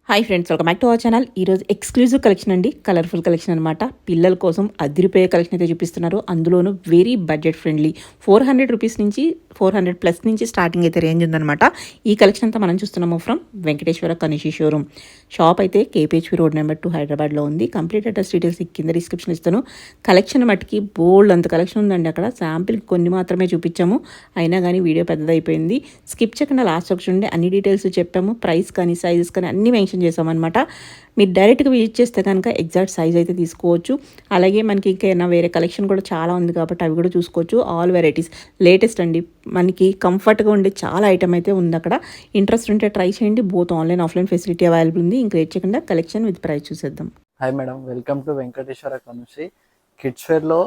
Hi friends, welcome back to our channel. ఈరోజు exclusive collection అండి, colourful collection అనమాట. పిల్లల కోసం అదిరిపోయే కలెక్షన్ అయితే చూపిస్తున్నారు. అందులోనూ వెరీ బడ్జెట్ ఫ్రెండ్లీ. 400 రూపీస్ నుంచి 400 ప్లస్ నుంచి స్టార్టింగ్ అయితే రేంజ్ ఉందన్నమాట. ఈ కలెక్షన్ అంతా మనం చూస్తున్నాము from Venkateswara Kanishi showroom. Shop అయితే కేపీహెచ్పీ రోడ్ నెంబర్ 2 హైదరాబాద్లో ఉంది. కంప్లీట్ అడ్రస్ డీటెయిల్స్ కింద డిస్క్రిప్షన్ ఇస్తాను. కలెక్షన్ మట్టుకి బోల్డ్ అంత కలెక్షన్ ఉందండి. అక్కడ శాంపిల్కి కొన్ని మాత్రమే చూపించాము, అయినా కానీ వీడియో పెద్దదైపోయింది. స్కిప్ చేయకుండా లాస్ట్ ఒకటి ఉండే అన్ని డీటెయిల్స్ చెప్పాము. ప్రైస్ కానీ సైజెస్ కానీ అన్ని మెన్షన్ చేసామన్నమాట. మీరు డైరెక్ట్గా విజిట్ చేస్తే కనుక ఎగ్జాక్ట్ సైజ్ అయితే తీసుకోవచ్చు. అలాగే మనకి ఇంకైనా వేరే కలెక్షన్ కూడా చాలా ఉంది కాబట్టి అవి కూడా చూసుకోవచ్చు. ఆల్ వెరైటీస్ లేటెస్ట్ అండి, మనకి కంఫర్ట్గా ఉండే చాలా ఐటమ్ అయితే ఉంది అక్కడ. ఇంట్రెస్ట్ ఉంటే ట్రై చేయండి. Both online offline facility available ఉంది. ఇంకా చేయకుండా కలెక్షన్ విత్ ప్రైస్ చూసేద్దాం. Hi madam, welcome to Venkateshwara Kanushi. Kids wear లో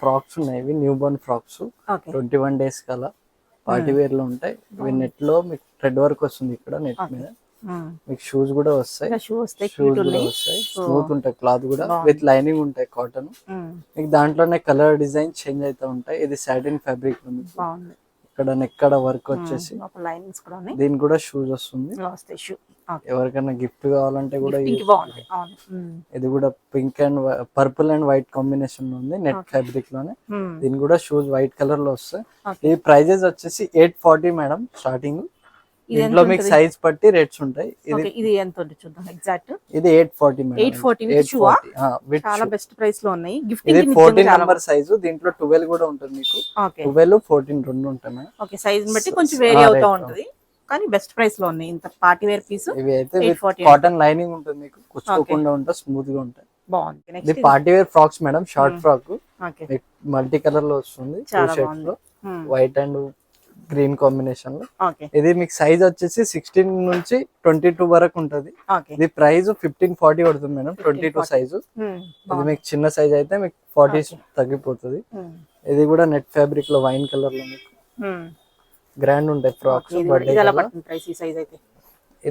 ఫ్రాక్స్ ఉన్నాయి. ఇవి న్యూ బోర్న్ ఫ్రాక్స్ 21 days కల పార్టీ వేర్ లో ఉంటాయి. ఇవి నెట్ లో మీకు థ్రెడ్ వర్క్ వస్తుంది. ఇక్కడ నెట్ మీద మీకు షూస్ కూడా వస్తాయి. స్మూత్ ఉంటాయి. క్లాత్ కూడా విత్ లైనింగ్ ఉంటాయి. కాటన్ మీకు దాంట్లోనే కలర్ డిజైన్ చేంజ్ అవుతూ ఉంటాయి. ఇది సాటిన్ ఫ్యాబ్రిక్ ఇక్కడ నెక్కడ వర్క్ వచ్చేసి దీనికి కూడా షూస్ వస్తుంది. ఎవరికైనా గిఫ్ట్ కావాలంటే కూడా ఇది కూడా pink and purple and white combination లో ఉంది. నెట్ ఫ్యాబ్రిక్ లోనే దీని కూడా షూస్ వైట్ కలర్ లో వస్తాయి. ఈ ప్రైజెస్ వచ్చేసి 840 మేడం స్టార్టింగ్. ఇంట్లో మీకు సైజ్ పట్టి రేట్స్ ఉంటాయి. ఇది ఎంత ఉంటుంది చూద్దాం. ఎగ్జాక్ట్ ఇది 840 మేడం. 840 చాలా బెస్ట్ ప్రైస్ లో ఉన్నాయి. ఇది 14 నంబర్ సైజు. దీంట్లో 12 కూడా ఉంటుంది మీకు. 12 14 రెండు ఉంటాయి మేడం. ఓకే, సైజ్ బట్టి కొంచెం వేరీ అవుతా ఉంటది, కానీ బెస్ట్ ప్రైస్ లో ఉన్నాయి. ఇంత పార్టీ వేర్ పీస్. ఇవి అయితే కాటన్ లైనింగ్ ఉంటుంది. మీకు కుచ్చుకోకుండా ఉంటాయి, స్మూత్ గా ఉంటాయి. బాగుంది. ఇది party wear frocks madam. Short frock multi colour లో వస్తుంది. వైట్ అండ్ గ్రీన్ కాంబినేషన్ లో. ఇది మీకు సైజ్ వచ్చేసి 16 నుంచి 22 వరకు ఉంటది. ఇది ప్రైస్ 1540 పడుతుంది మేడం. 22 సైజు. ఇది మీకు చిన్న సైజ్ అయితే మీకు 40 తగ్గిపోతుంది. ఇది కూడా నెట్ ఫ్యాబ్రిక్ లో వైన్ కలర్ లో మీకు గ్రాండ్ ఉంటాయి ఫ్రాక్స్.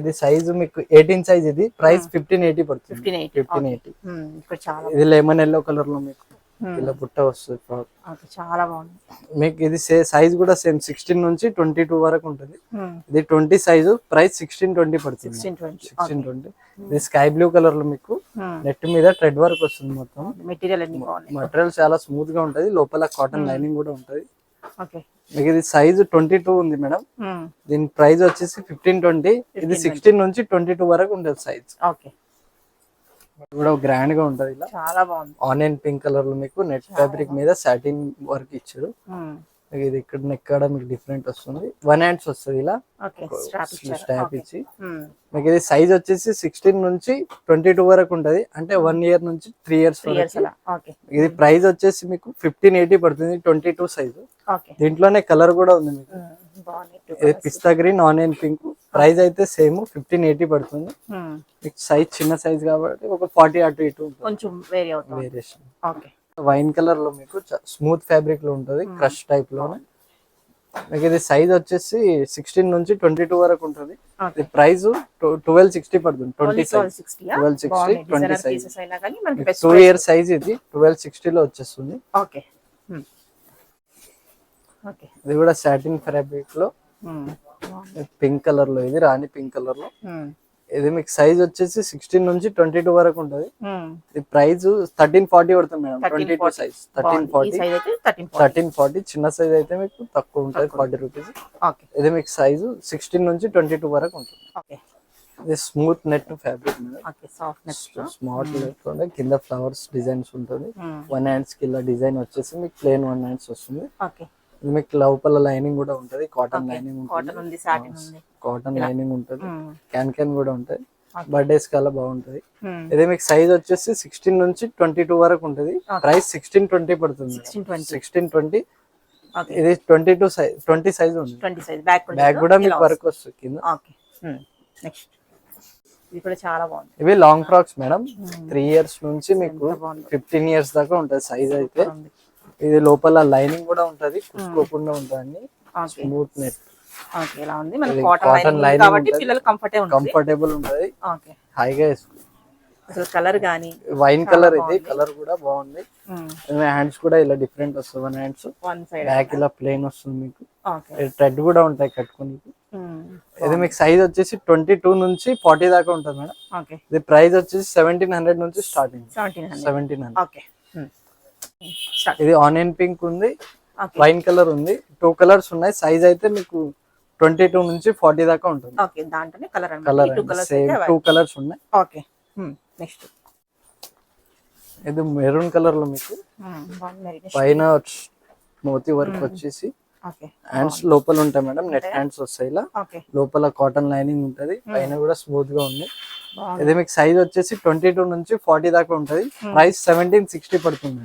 ఇది సైజ్ మీకు 18 సైజ్. ఇది ప్రైస్ 1580 పడుతుంది. 1580. ఇది లెమన్ ఎల్లో కలర్ లో మీకు ఇలా బుట్ట వస్తుంది ఫ్రాక్. చాలా బాగుంది. మీకు ఇది సైజ్ కూడా సేమ్ 16 నుంచి 22 వరకు ఉంటుంది. ఇది 20 సైజు. ప్రైస్ 1620 పడుతుంది. 1620. ఇది స్కై బ్లూ కలర్ లో మీకు నెట్ మీద థ్రెడ్ వర్క్ వస్తుంది. మొత్తం మెటీరియల్ చాలా స్మూత్ గా ఉంటది. లోపల కాటన్ లైనింగ్ కూడా ఉంటది. మీకు ఇది సైజ్ 22 ఉంది మేడం. దీని ప్రైస్ వచ్చేసి 1520. ఇది 16 నుంచి 22 వరకు ఉంటుంది సైజ్. కూడా గ్రాండ్ గా ఉంటది. ఇలా చాలా బాగుంది. ఆనియన్ పింక్ కలర్ లో మీకు నెట్ ఫ్యాబ్రిక్ మీద సాటిన్ వర్క్ ఇచ్చారు. ఇది ఇక్కడ మీకు డిఫరెంట్ వస్తుంది. 1 హ్యాండ్స్ వస్తుంది. ఇలా స్టాప్ ఇచ్చి మీకు ఇది సైజ్ వచ్చేసి 16 నుంచి 22 వరకు ఉంటది. అంటే 1 ఇయర్ నుంచి 3 ఇయర్స్ వరకు. ఇది ప్రైస్ వచ్చేసి మీకు 1580 పడుతుంది. 22 సైజు. దీంట్లోనే కలర్ కూడా ఉంది మీకు. ఇది పిస్తా గ్రీన్, ఆనియన్ పింక్. ప్రైస్ అయితే సేమ్ 1580 పడుతుంది. మీకు సైజ్ చిన్న సైజ్ కాబట్టి ఒక 40 అటు ఇటు వేరియేషన్. వైన్ కలర్ లో మీకు స్మూత్ ఫ్యాబ్రిక్ లో ఉంటది. క్రష్ టైప్ లోనే. మీకు ఇది సైజ్ వచ్చేసి 16 నుంచి 22 వరకు ఉంటుంది. ఇది ప్రైస్ 1260 పడుతుంది. 1260 20 సైజ్. 2 year size. ఇది 1260 లో వచ్చేస్తుంది. ఇది కూడా సాటిన్ ఫ్యాబ్రిక్ లో పింక్ కలర్ లో. ఇది రాణి పింక్ కలర్ లో. ఇది మీకు సైజ్ వచ్చేసి 16 నుంచి 22 వరకు ఉంటది. ఇది ప్రైస్ 1340 పడుతుంది మేడం. 22 సైజ్ 1340. చిన్న సైజ్ అయితే మీకు తక్కువ ఉంటుంది, 40 రూపీస్. ఇది మీకు సైజు 16 నుంచి 22 వరకు ఉంటుంది. ఇది smooth net fabric smart net. కింద ఫ్లవర్స్ డిజైన్స్ ఉంటుంది. 1 హ్యాండ్స్ కి ఇలా డిజైన్ వచ్చేసి మీకు ప్లేన్ 1 హ్యాండ్స్ వస్తుంది. మీకు లోపల లైనింగ్ కూడా ఉంటది. కాటన్ లైనింగ్ ఉంటుంది. కాటన్ లైనింగ్ ఉంటుంది. క్యాన్ కూడా ఉంటది. బర్త్డేస్ కల్లా బాగుంటది. ఇది మీకు సైజ్ వచ్చేసి 16 నుంచి 22 వరకు ఉంటది. ప్రైస్ 1620 పడుతుంది. 1620. ఇది 22 సైజ్ 20 సైజ్ ఉంది. బ్యాక్ కూడా మీకు వర్క్ వస్తుంది కింద. ఇవి లాంగ్ ఫ్రాక్స్ మేడం. 3 ఇయర్స్ నుంచి మీకు 15 ఇయర్స్ దాకా ఉంటది సైజ్ అయితే. ఇది లోపల లైనింగ్ కూడా ఉంటది, కుట్టుకోకుండా ఉంటుంది. Smooth net. Cotton lining comfortable ఉంటది. హైగా అసలు కలర్ గానీ వైన్ కలర్. ఇది కలర్ కూడా బాగుంది. హ్యాండ్స్ కూడా ఇలా డిఫరెంట్ వస్తుంది. 1 హ్యాండ్స్ బ్యాక్ ఇలా ప్లెయిన్ వస్తుంది మీకు. థ్రెడ్ కూడా ఉంటాయి కట్టుకుని. ఇది మీకు సైజ్ వచ్చేసి 22 నుంచి 40 దాకా ఉంటుంది మేడం. ఓకే. ఇది ప్రైస్ వచ్చేసి 1700 నుంచి స్టార్టింగ్. 1700. ఓకే. ఇది ఆనియన్ పింక్ ఉంది, వైన్ కలర్ ఉంది, 2 కలర్స్ ఉన్నాయి. సైజ్ అయితే మీకు 22 నుంచి 40 దాకా ఉంటుంది. ఓకే. దాంట్లోనే కలర్ సేమ్ 2 కలర్స్ ఉన్నాయి. ఓకే. నెక్స్ట్ ఇది మెరూన్ కలర్ లో మీకు పైన మోతీ వర్క్ వచ్చేసి హ్యాండ్స్ లోపల ఉంటాయి మేడం, నెట్ హ్యాండ్స్ వస్తాయి. ఇలా లోపల కాటన్ లైనింగ్ ఉంటది, పైన కూడా స్మూత్ గా ఉంది. ఇది మీకు సైజ్ వచ్చేసి 22 నుంచి 40 దాకా ఉంటది. ప్రైస్ 1760 పడుతుంది.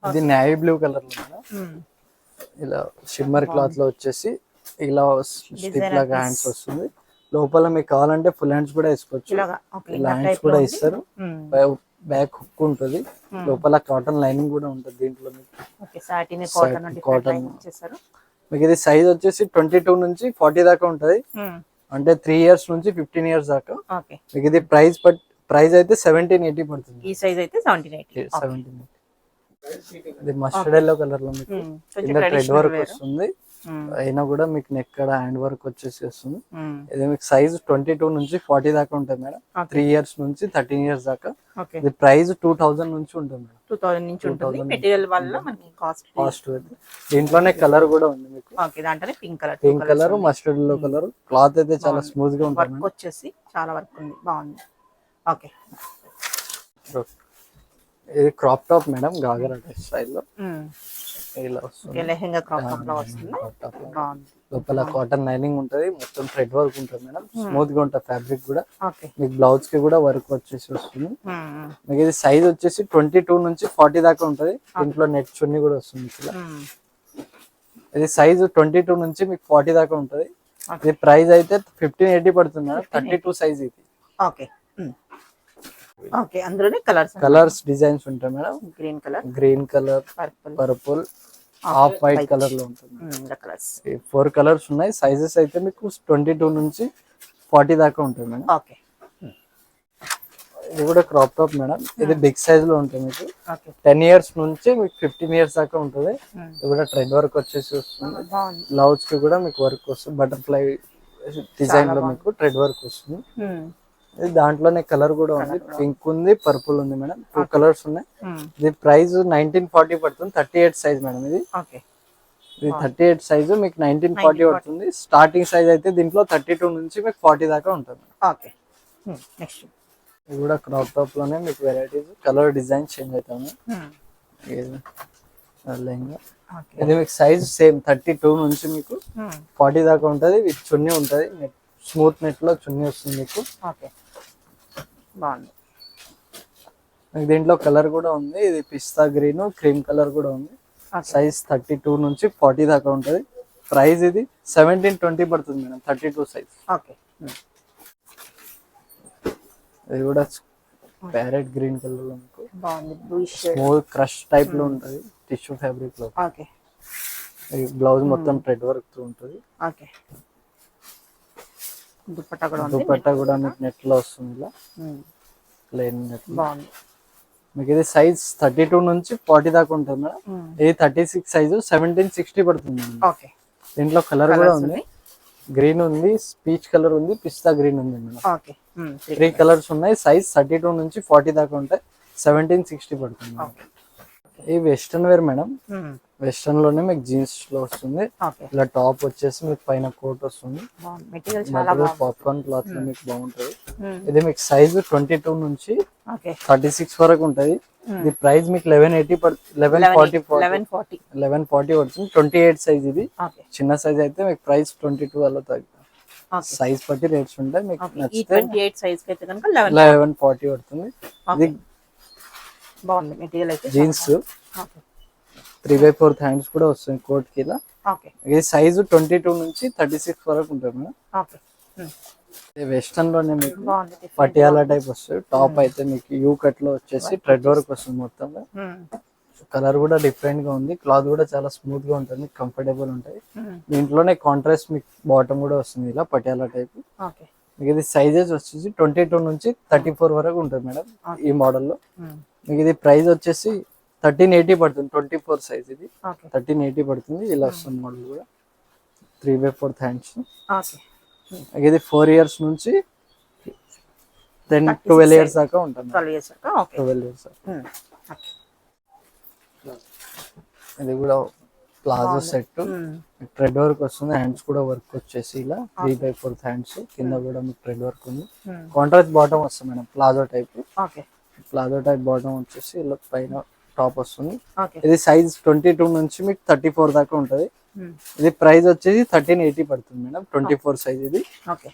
ఇది నేవీ బ్లూ కలర్ లో మేడం, ఇలా షిమ్మర్ క్లాత్ లో వచ్చేసి ఇలా స్టిక్ లాగా హ్యాండ్స్ వస్తుంది. లోపల మీకు కావాలంటే ఫుల్ హ్యాండ్స్ కూడా వేసుకోవచ్చు. ఇలా హ్యాండ్స్ కూడా ఇస్తారు. బ్యాక్ హుక్ ఉంటుంది, లోపల కాటన్ లైనింగ్ కూడా ఉంటుంది. దీంట్లో మీకు కాటన్. మీకు ఇది సైజ్ వచ్చేసి 22 నుంచి 40 దాకా ఉంటది. అంటే 3 ఇయర్స్ నుంచి 15 ఇయర్స్ దాకా. మీకు ఇది ప్రైస్ అయితే 1780 పడుతుంది. ఈ సైజ్ అయితే 1780. ఇది మస్టర్డ్ ఎల్లో కలర్ లో మీకు కింద థ్రెడ్ వర్క్ వస్తుంది, అయినా కూడా మీకు నెక్ కాడ హ్యాండ్ వర్క్ వచ్చేసి వస్తుంది. ఇది మీకు సైజ్ 22 నుంచి 40 దాకా ఉంటుంది మేడం. 3 ఇయర్స్ నుంచి 13 ఇయర్స్ దాకా. ఇది ప్రైస్ 2000 నుంచి ఉంటుంది మేడం. 2000 నుంచి ఉంటుంది. మెటీరియల్ వల్ల మనకి కాస్ట్. దీంట్లోనే కలర్ కూడా ఉంది మీకు. ఓకే. దాంట్లోనే pink colour mustard yellow colour. Cloth అయితే చాలా స్మూత్ గా ఉంటుంది. వర్క్ వచ్చేసి చాలా వర్క్ ఉంది, బాగుంది. ఓకే. ఇది క్రాప్ టాప్ మేడం, గాగరా స్టైల్లో ఇలా వస్తుంది. లెహంగా క్రాప్ టాప్ లో వస్తుంది. బాగుంది. లోపల కాటన్ లైనింగ్ ఉంటది, మొత్తం థ్రెడ్ వర్క్ ఉంటుంది మేడం. స్మూత్ గా ఉంటుంది ఫ్యాబ్రిక్ కూడా. ఓకే. మీకు బ్లౌజ్ కి కూడా వర్క్ వచ్చేసి వస్తుంది. మీకు ఇది సైజ్ వచ్చేసి 22 నుంచి 40 దాకా ఉంటది. దీంట్లో నెట్ చున్నీ కూడా వస్తుంది. ఇది సైజ్ 22 నుంచి మీకు 40 దాకా ఉంటది. ఇది ప్రైస్ అయితే 1580 పడుతుంది మేడం. 32 సైజ్ ఇది. ఓకే. ఓకే. అందులోనే కలర్స్ డిజైన్స్ ఉంటాయి madam. Green colour, purple, off white colour లో ఉంటుంది. 4 కలర్స్ ఉన్నాయి. సైజెస్ అయితే మీకు 22 నుంచి 40 దాకా ఉంటుంది మేడం. ఓకే. ఇది కూడా క్రాప్ టాప్ మేడం. ఇది బిగ్ సైజ్ లో ఉంటుంది మీకు. 10 ఇయర్స్ నుంచి మీకు 15 ఇయర్స్ దాకా ఉంటుంది. ఇది కూడా థ్రెడ్ వర్క్ వచ్చేసి వస్తుంది. బ్లౌజ్ కి కూడా మీకు వర్క్ వస్తుంది, బటర్ఫ్లై డిజైన్ లో మీకు థ్రెడ్ వర్క్ వస్తుంది. దాంట్లోనే కలర్ కూడా ఉంది, పింక్ ఉంది, పర్పుల్ ఉంది మేడం. 2 కలర్స్ ఉన్నాయి. ఇది ప్రైస్ 1940 పడుతుంది. 38 సైజ్ మేడం. ఇది 38 సైజ్ మీకు 1940 పడుతుంది. స్టార్టింగ్ సైజ్ అయితే దీంట్లో 32 నుంచి మీకు 40 దాకా ఉంటుంది. ఇది కూడా క్రాప్ టాప్ లోనే మీకు వెరైటీస్, కలర్ డిజైన్ చేంజ్ అవుతాయి. ఇది మీకు సైజ్ సేమ్ 32 నుంచి మీకు 40 దాకా ఉంటది. విత్ చున్నీ ఉంటది, స్మూత్ నెట్ లో చున్నీ వస్తుంది మీకు. బాగుంది. దీంట్లో కలర్ కూడా ఉంది. ఇది పిస్తా గ్రీన్, క్రీమ్ కలర్ కూడా ఉంది. సైజ్ 32 నుంచి 40 దాకా ఉంటది. ప్రైస్ ఇది 1720 పడుతుంది మేడం. 32 సైజ్. ఇది కూడా ప్యారెట్ గ్రీన్ కలర్ లో మీకు స్మూత్ క్రష్ టైప్ లో ఉంటది, టిష్యూ ఫ్యాబ్రిక్ లో. బ్లౌజ్ మొత్తం థ్రెడ్ వర్క్ తో ఉంటది. దుపట్టా కూడా మీకు నెట్ లో వస్తుంది, ఇలా ప్లెయిన్ నెట్. మీకు ఇది సైజ్ 32 నుంచి 40 దాకా ఉంటుంది మేడం. ఇది 36 సైజు 1760 పడుతుంది. దీంట్లో కలర్ కూడా ఉంది, గ్రీన్ ఉంది, పీచ్ కలర్ ఉంది, పిస్తా గ్రీన్ ఉంది మేడం. 3 కలర్స్ ఉన్నాయి. సైజ్ 32 నుంచి 40 దాకా ఉంటాయి. 1760 పడుతుంది. ఇది వెస్టర్న్ వేర్ మేడం. వెస్టర్న్ లోనే మీకు జీన్స్ లో వస్తుంది. ఇలా టాప్ వచ్చేసి మీకు పైన కోట్ వస్తుంది. పాప్కార్న్ క్లాత్ లో మీకు బాగుంటది. ఇది మీకు సైజ్ 22 నుంచి 36 వరకు ఉంటది. ఇది ప్రైస్ మీకు 1140 పడుతుంది. 28 సైజ్ ఇది. చిన్న సైజ్ అయితే మీకు ప్రైస్ 22 అలా తగ్గుతుంది. సైజ్ బట్టి రేట్స్ ఉంటాయి. మీకు నచ్చితే 1140 పడుతుంది. ఇది జీన్స్ 3/4 హ్యాండ్స్ కూడా వస్తుంది కోట్ కి. ఇలా ఇది సైజు 22 నుంచి 36 వరకు ఉంటుంది మేడం. వెస్టర్న్ లోనే మీకు పటియాలా టైప్ వస్తుంది. టాప్ అయితే మీకు యూ కట్ లో వచ్చేసి థ్రెడ్ వర్క్ వస్తుంది మొత్తం. కలర్ కూడా డిఫరెంట్ గా ఉంది. క్లాత్ కూడా చాలా స్మూత్ గా ఉంటుంది, కంఫర్టబుల్ ఉంటాయి. దీంట్లోనే కాంట్రాస్ట్ మీకు బాటమ్ కూడా వస్తుంది, ఇలా పటియాలా టైప్. మీకు ఇది సైజెస్ వచ్చేసి 22 నుంచి 34 వరకు ఉంటుంది మేడం ఈ మోడల్ లో. మీకు ఇది ప్రైస్ వచ్చేసి 1380 పడుతుంది. 24 సైజ్ ఇది 1380 పడుతుంది. ఇలా వస్తుంది మోడల్ కూడా. 3/4 హ్యాండ్స్. ఓకే. ఇది 4 ఇయర్స్ నుంచి 12 ఇయర్స్ దాకా ఉంటుంది. 12 ఇయర్స్ దాకా. ఓకే. 12 ఇయర్స్. ఓకే. ఇది కూడా ప్లాజో సెట్ థ్రెడ్ వర్క్ వస్తుంది. హ్యాండ్స్ కూడా వర్క్ వచ్చేసి ఇలా 3/4 హ్యాండ్స్. కింద కూడా మీకు థ్రెడ్ వర్క్ ఉంది. కాంట్రాస్ట్ బాటమ్ వస్తుంది madam, palazzo type. Okay. Palazzo type bottom వచ్చేసి ఇలా పైన టాప్ వస్తుంది. ఇది సైజ్ 22 నుంచి మీకు 34 దాకా ఉంటది. ఇది ప్రైస్ వచ్చేసి 1380 పడుతుంది మేడం. 24 సైజ్ ఇది. ఓకే.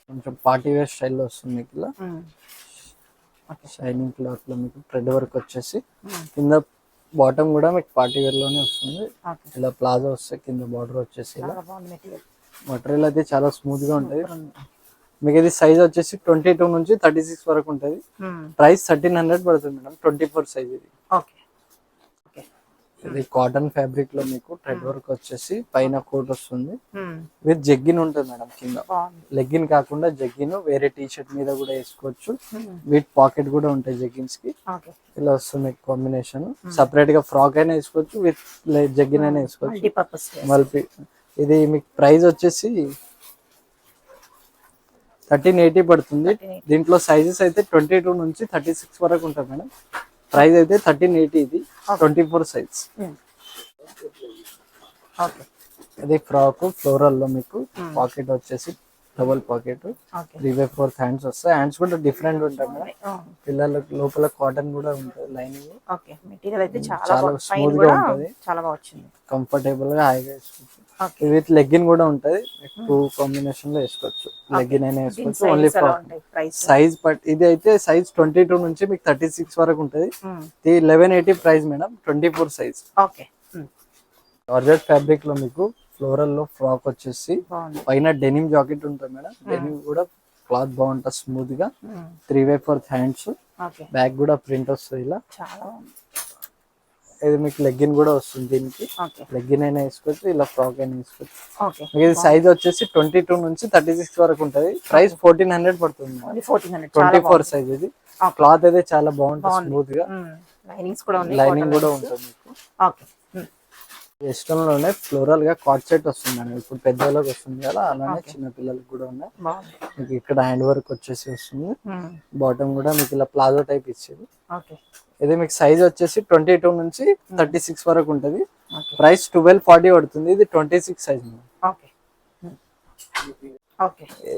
కొంచెం పార్టీ వేర్ స్టైల్లో వస్తుంది మీకు ఇలా. షైనింగ్ క్లాత్ లో మీకు థ్రెడ్ వర్క్ వచ్చేసి కింద బాటమ్ కూడా మీకు పార్టీ వేర్ లోనే వస్తుంది. ఇలా ప్లాజో వస్తే కింద బార్డర్ వచ్చేసి ఇలా. మెటీరియల్ అయితే చాలా స్మూత్ గా ఉంటది. మీకు ఇది సైజ్ వచ్చేసి 22 నుంచి 36 వరకు ఉంటది. ప్రైస్ 1300 పడుతుంది మేడం. 24 సైజ్ ఇది. ఇది కాటన్ ఫ్యాబ్రిక్ లో మీకు థ్రెడ్ వర్క్ వచ్చేసి పైన కోట్ వస్తుంది. విత్ జగ్గిన్ ఉంటుంది మేడం కింద. లెగ్గిన్ కాకుండా జగ్గిన్ వేరే టీ షర్ట్ మీద కూడా వేసుకోవచ్చు. విత్ పాకెట్ కూడా ఉంటాయి జగ్గిన్స్ కి. ఇలా వస్తుంది కాంబినేషన్. సపరేట్ గా ఫ్రాక్ అయినా వేసుకోవచ్చు, విత్ జగ్గిన్ అయినా వేసుకోవచ్చు. మల్పి ఇది మీకు ప్రైస్ వచ్చేసి 1380 పడుతుంది. దీంట్లో సైజెస్ అయితే 22 నుంచి 36 వరకు ఉంటుంది మేడం. ప్రైస్ అయితే 1380. ఇది 24 సైజ్. ఇది ఫ్రాక్ ఫ్లోరల్ లో మీకు పాకెట్ వచ్చేసి డబుల్ పాకెట్. 3/4 హ్యాండ్స్ వస్తాయి. హ్యాండ్స్ కూడా డిఫరెంట్ ఉంటాయి మేడం. పిల్లలకు లోపల కాటన్ కూడా ఉంటుంది లైనింగ్. మెటీరియల్ అయితే చాలా స్మూత్ గా ఉంటుంది. చాలా బాగా వచ్చింది. కంఫర్టబుల్ గా హాయిగా వేసుకోవచ్చు. విత్ లెగ్గిన్ కూడా ఉంటది. 2 కాంబినేషన్ లో వేసుకోవచ్చు. లెగ్గిన్ అయినా వేసుకోవచ్చు. ఓన్లీ సైజ్ ఇది అయితే సైజ్ 22 నుంచి మీకు 36 వరకు ఉంటది. 1180 price madam. 24 size. Georgette fabric లో మీకు ఫ్లోరల్ లో ఫ్రాక్ వచ్చేసి పైన డెనిమ్ జాకెట్ ఉంటుంది మేడం. డెనిమ్ కూడా క్లాత్ బాగుంటుంది స్మూత్ గా. 3/4 హ్యాండ్స్. బ్యాక్ కూడా ప్రింట్ వస్తుంది ఇలా. ఇది మీకు లెగ్గిన్ కూడా వస్తుంది. దీనికి లెగ్గిన్ అయినా వేసుకోవచ్చు, ఇలా ఫ్రాక్ అయినా వేసుకోవచ్చు. ఇది సైజ్ వచ్చేసి 22 నుంచి 36 వరకు ఉంటది. ప్రైస్ 1400 పడుతుంది. 24 సైజ్ ఇది. క్లాత్ అయితే చాలా బాగుంటుంది స్మూత్ గా. లైనింగ్ కూడా ఉంటుంది మీకు. వెస్టర్న్ లోనే ఫ్లోరల్ గా కాట్ సెట్ వస్తుంది మేడం. ఇప్పుడు పెద్దవాళ్ళకి వస్తుంది కదా, అలానే చిన్న పిల్లలకి కూడా ఉన్నాయి. మీకు ఇక్కడ హ్యాండ్ వర్క్ వచ్చేసి వస్తుంది. బాటమ్ కూడా మీకు ఇలా ప్లాజో టైప్ ఇచ్చేది. ఇది మీకు సైజ్ వచ్చేసి 22 నుంచి 36 వరకు ఉంటది. ప్రైస్ 1240 పడుతుంది. ఇది 26 సైజ్.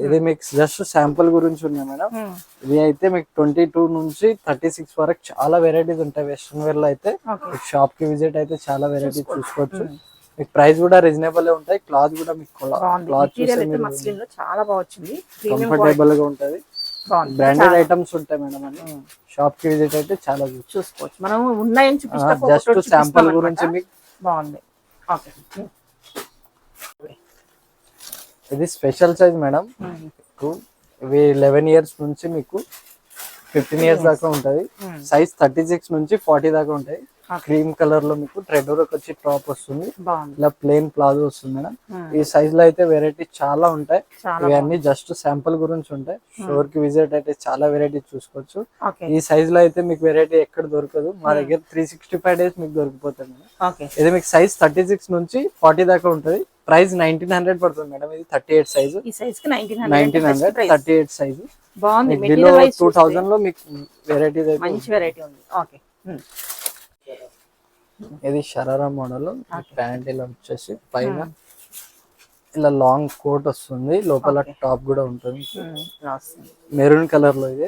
ఇది మీకు జస్ట్ శాంపుల్ గురించి ఉన్నాయి మేడం. ఇది అయితే మీకు 22 నుంచి 36 వరకు చాలా వెరైటీస్ ఉంటాయి. వెస్ట్రన్ వేర్ లో అయితే షాప్ కి విజిట్ అయితే చాలా వెరైటీస్ చూసుకోవచ్చు. మీకు ప్రైస్ కూడా రీజనబుల్ ఉంటాయి. క్లాత్ కూడా మీకు క్లాత్ చూస్తే మీరు చాలా బాగా వచ్చింది. కంఫర్టబుల్ గా ఉంటది. బ్రాండెడ్ ఐటమ్స్ ఉంటాయి మేడం. అని షాప్ కి విజిట్ అయితే చాలా చూసుకోవచ్చు. మనం ఉన్నాయని జస్ట్ శాంపుల్ గురించి మీకు బాగుంది. ఇది స్పెషల్ సైజ్ మేడం. ఇవి 11 ఇయర్స్ నుంచి మీకు 15 ఇయర్స్ దాకా ఉంటది. సైజ్ 36 నుంచి 40 దాకా ఉంటాయి. క్రీమ్ కలర్ లో మీకు థ్రెడ్ వర్క్ వచ్చి టాప్ వస్తుంది. ఇలా ప్లెయిన్ ప్లాజో వస్తుంది మేడం. ఈ సైజ్ లో అయితే వెరైటీ చాలా ఉంటాయి. ఇవన్నీ జస్ట్ శాంపుల్ గురించి ఉంటాయి. స్టోర్ కి విజిట్ అయితే చాలా వెరైటీ చూసుకోవచ్చు. ఈ సైజ్ లో అయితే మీకు వెరైటీ ఎక్కడ దొరకదు. మా దగ్గర 365 డేస్ మీకు దొరికిపోతాయి మేడం. ఇది మీకు సైజ్ 36 నుంచి 40 దాకా ఉంటది. ప్రైస్ 1900 పడుతుంది మేడం. ఇది 38 సైజ్. 1900 38 సైజ్. బాగుంది. బిలో 2000 లో మీకు వెరైటీ మంచి వెరైటీ ఉంది. ఓకే. ఇది షరారా మోడల్. ప్యాంట్ ఇలా వచ్చేసి పైన ఇలా లాంగ్ కోట్ వస్తుంది. లోపల టాప్ కూడా ఉంటుంది. మెరూన్ కలర్ లో ఇది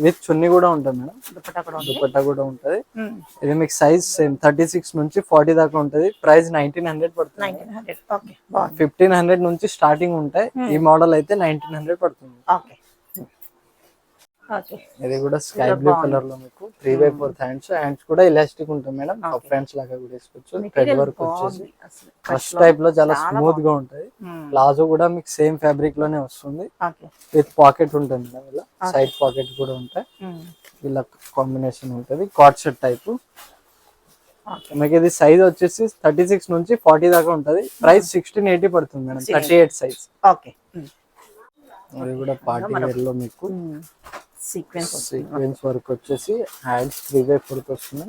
విత్ చున్నీ కూడా ఉంటుంది మేడం. దుపట్టా కూడా ఉంటది. ఇది మీకు సైజ్ సేమ్ 36 నుంచి 40 దాకా ఉంటది. ప్రైస్ 1900 పడుతుంది. 1500 నుంచి స్టార్టింగ్ ఉంటాయి. ఈ మోడల్ అయితే 1900 పడుతుంది. ఇది కూడా స్కై బ్లూ కలర్ లో మీకు 3/4 హ్యాండ్స్ కూడా ఎలాస్టిక్ ఉంటుంది మేడం. కప్ హ్యాండ్స్ లాగా కూడా వేసుకోవచ్చు. థ్రెడ్ వర్క్ వచ్చేసి ఫస్ట్ టైప్ లో చాలా స్మూత్ గా ఉంటది. ప్లాజో కూడా మీకు సేమ్ ఫ్యాబ్రిక్ లోనే వస్తుంది. విత్ పాకెట్ ఉంటుంది మేడం. ఇలా సైడ్ పాకెట్ కూడా ఉంటాయి. ఇలా కాంబినేషన్ ఉంటది. కాట్ సెట్ టైప్. మీకు ఇది సైజ్ వచ్చేసి 36 నుంచి 40 దాకా ఉంటది. ప్రైస్ 1680 పడుతుంది మేడం. 38 సైజ్. ఇది కూడా పార్టీ వేర్ లో మీకు సీక్వెన్స్ వర్క్ వచ్చేసి హ్యాండ్స్ 3/4 వస్తుంది.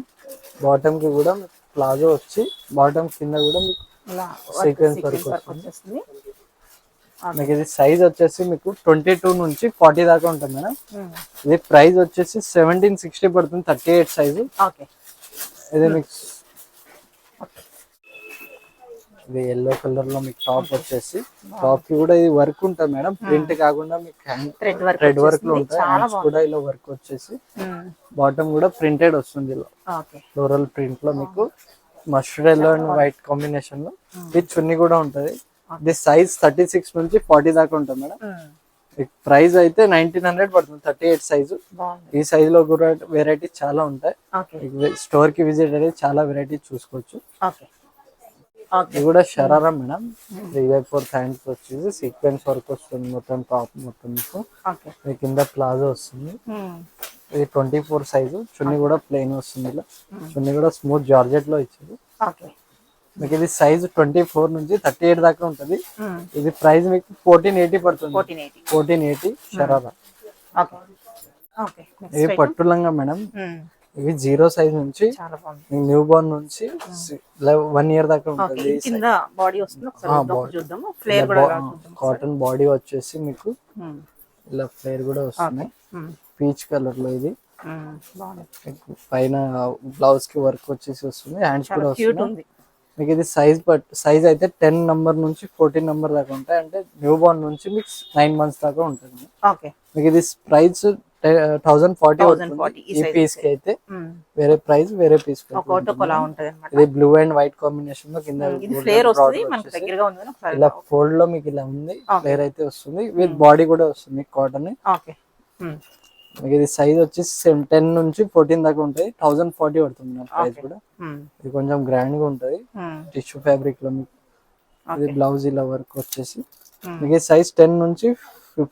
బాటమ్ కి కూడా ప్లాజో వచ్చి బాటమ్ కింద కూడా మీకు ఇలా సీక్వెన్స్ సీక్వెన్స్ వర్క్ వర్క్ వస్తుంది. వచ్చేస్తుంది. మీకు ఇది సైజ్ వచ్చేసి మీకు 22 నుంచి 40 దాకా ఉంటుంది మేడం. ఇది ప్రైస్ వచ్చేసి 1760 పడుతుంది, 38 సైజు. ఓకే, ఇది మీకు ఇది ఎల్లో కలర్ లో మీకు టాప్ వచ్చేసి, టాప్ కి కూడా ఇది వర్క్ ఉంటుంది మేడం, ప్రింట్ కాకుండా మీకు థ్రెడ్ వర్క్ లో ఉంటాయి. హ్యాండ్స్ కూడా ఇలా వర్క్ వచ్చేసి, బాటమ్ కూడా ప్రింటెడ్ వస్తుంది ఇలా ఫ్లోరల్ ప్రింట్ లో మీకు mustard yellow and white combination లో. ఇది చున్నీ కూడా ఉంటది. ఇది సైజ్ 36 నుంచి 40 దాకా ఉంటుంది మేడం. ప్రైస్ అయితే 1900 పడుతుంది, 38 సైజు. ఈ సైజ్ లో కూడా వెరైటీ చాలా ఉంటాయి. స్టోర్ కి విజిట్ అయితే చాలా వెరైటీ చూసుకోవచ్చు. ఇది కూడా షరారా మేడం, 3/4 హ్యాండ్స్ వచ్చేసి సీక్వెన్స్ వర్క్ వస్తుంది మొత్తం, టాప్ మొత్తం మీకు కింద ప్లాజో వస్తుంది. ఇది 24 సైజు. చున్నీ కూడా ప్లెయిన్ వస్తుంది ఇలా, చున్నీ కూడా స్మూత్ జార్జెట్ లో ఇచ్చారు మీకు. ఇది సైజ్ 24 నుంచి 38 దాకా ఉంటది. ఇది ప్రైస్ మీకు 1480 పడుతుంది, 1480 షరారా. ఇది పట్టు లంగా మేడం. ఇవి 0 సైజ్ నుంచి న్యూ బోర్న్ నుంచి 1 ఇయర్ దాకా ఉంటుంది. కాటన్ బాడీ వచ్చేసి మీకు ఇలా ఫ్లేర్ కూడా వస్తుంది, పీచ్ కలర్ లో. ఇది పైన బ్లౌజ్ కి వర్క్ వచ్చేసి వస్తుంది, హ్యాండ్స్ కూడా వస్తుంది మీకు. ఇది సైజ్ అయితే 10 నంబర్ నుంచి 14 నంబర్ దాకా ఉంటాయి. అంటే న్యూ బోర్న్ నుంచి మీకు 9 మంత్స్ దాకా ఉంటుంది మీకు. ఇది ప్రైస్ 1040 ఈ పీస్ కి అయితే. వేరే ప్రైస్ వేరే పీస్. ఇది బ్లూ అండ్ వైట్ కాంబినేషన్ లో కింద ఇలా ఫోల్డ్ లో మీకు ఇలా ఉంది, ఫ్లేర్ అయితే వస్తుంది. విత్ బాడీ కూడా వస్తుంది కాటన్. మీకు ఇది సైజ్ వచ్చేసి 10 నుంచి 14 దాకా ఉంటాయి. 1040 పడుతుంది నా ప్రైస్ కూడా. ఇది కొంచెం గ్రాండ్ గా ఉంటది, టిష్యూ ఫ్యాబ్రిక్ లో మీకు. ఇది బ్లౌజ్ ఇలా వర్క్ వచ్చేసి మీకు సైజ్ 10 నుంచి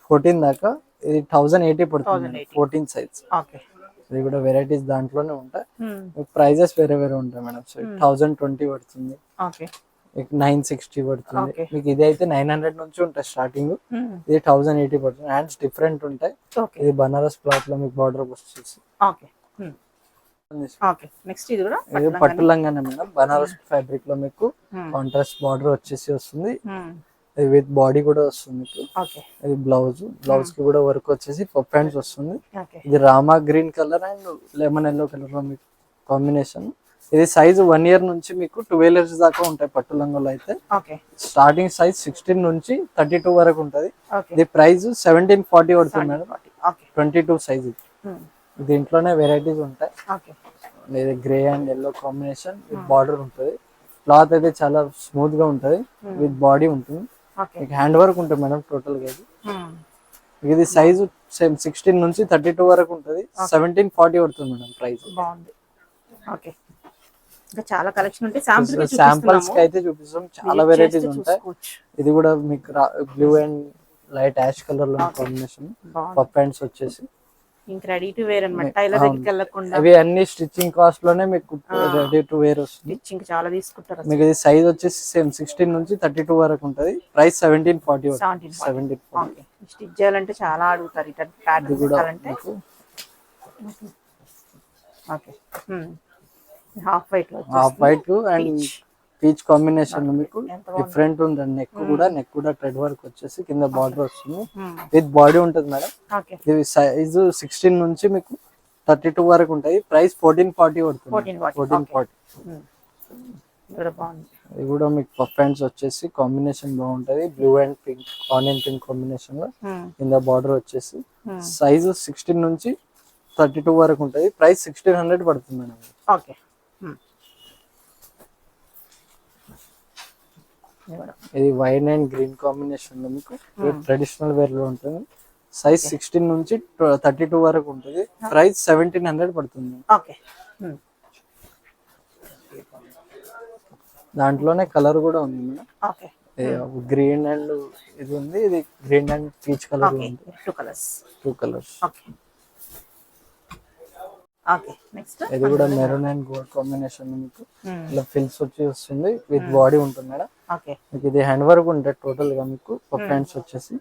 14 దాకా. ఇది 1080 పడుతుంది, 14 సైజ్. ఇది కూడా వెరైటీస్ దాంట్లోనే ఉంటాయి. ప్రైజెస్ వేరే వేరే ఉంటాయి మేడం. సో 1020 పడుతుంది, 960 పడుతుంది మీకు. ఇది అయితే 900 నుంచి ఉంటాయి స్టార్టింగ్. ఇది 1080 పడుతుంది. హ్యాండ్స్ డిఫరెంట్ ఉంటాయి. ఇది బనారస్ క్లాత్ లో మీకు బార్డర్ వచ్చేసి. ఇది పట్టు లంగానే మేడం, బనారస్ ఫ్యాబ్రిక్ లో మీకు కాంట్రాస్ట్ బార్డర్ వచ్చేసి వస్తుంది. ఇది విత్ బాడీ కూడా వస్తుంది మీకు. ఇది బ్లౌజ్ కి కూడా వర్క్ వచ్చేసి పఫ్ హ్యాండ్స్ వస్తుంది. ఇది Rama green colour and lemon yellow colour లో మీకు కాంబినేషన్. ఇది సైజ్ 1 ఇయర్ నుంచి మీకు 12 ఇయర్స్ దాకా ఉంటాయి పట్టు లంగాలో అయితే. స్టార్టింగ్ సైజ్ 16 నుంచి 32 వరకు ఉంటది. ఇది ప్రైస్ 1740 పడుతుంది మేడం, 22 సైజ్. దీంట్లోనే వెరైటీస్ ఉంటాయి. ఇది grey and yellow combination with border ఉంటుంది. క్లాత్ అయితే చాలా స్మూత్ గా ఉంటది, విత్ బాడీ ఉంటుంది. హ్యాండ్ వర్క్ ఉంటుంది మేడం టోటల్ గా. ఇది సైజు 16 నుంచి 32 వరకు ఉంటుంది. 1740 పడుతుంది మేడం ప్రైస్. చాలా కలెక్షన్ ఉంటాయి. శాంపిల్స్ కి అయితే చూపిస్తాం, చాలా వెరైటీస్ ఉంటాయి. ఇది కూడా మీకు blue and light ash colour లో కాంబినేషన్. పఫ్ హ్యాండ్స్ వచ్చేసి ఇంకా రెడీ టు వేర్ అన్నమాట. టైలర్ దగ్గరికి వెళ్ళకుండా అవి అన్ని స్టిచ్చింగ్ కాస్ట్ లోనే మీకు రెడీ టు వేర్ వస్తుంది. స్టిచ్చింగ్ చాలా తీసుకుంటారు. మీకు ఇది సైజ్ వచ్చేసి సేమ్ 16 నుంచి 32 వరకు ఉంటది. ప్రైస్ 1740. 1740 స్టిచ్ చేయాలంటే చాలా అడుగుతారు ఇట ప్యాటర్న్ చేయాలంటే. Okay, half white and peach combination మీకు డిఫరెంట్ ఉంటుంది. నెక్ కూడా థ్రెడ్ వర్క్ వచ్చేసి కింద బార్డర్ వస్తుంది, విత్ బాడీ ఉంటుంది మేడం. ఇది సైజ్ 16 నుంచి మీకు 32 వరకు ఉంటాయి. ప్రైస్ 1440 పడుతుంది, 1440. ఇది కూడా మీకు పఫ్ హ్యాండ్స్ వచ్చేసి కాంబినేషన్ బాగుంటది. Blue and pink, onion pink combination లో కింద బార్డర్ వచ్చేసి. సైజ్ 16 నుంచి 32 వరకు ఉంటది. ప్రైస్ 1600 పడుతుంది మేడం. ఓకే, ఇది వైట్ అండ్ గ్రీన్ కాంబినేషన్ లో మీకు ట్రెడిషనల్ వేర్ లో ఉంటుంది. సైజ్ 16 నుంచి 32 వరకు ఉంటుంది. ప్రైస్ 1700 పడుతుంది. దాంట్లోనే కలర్ కూడా ఉంది మేడం. గ్రీన్ అండ్ ఇది ఉంది, ఇది గ్రీన్ అండ్ పీచ్ కలర్ ఉంది. 2 కలర్స్. ఇది కూడా మెరూన్ అండ్ గోల్డ్ కాంబినేషన్ మీకు ఇలా ఫిల్స్ వచ్చి వస్తుంది, విత్ బాడీ ఉంటుంది మేడం. మీకు ఇది హ్యాండ్ వర్క్ ఉంటుంది టోటల్ గా మీకు. పఫ్ హ్యాండ్స్ వచ్చేసి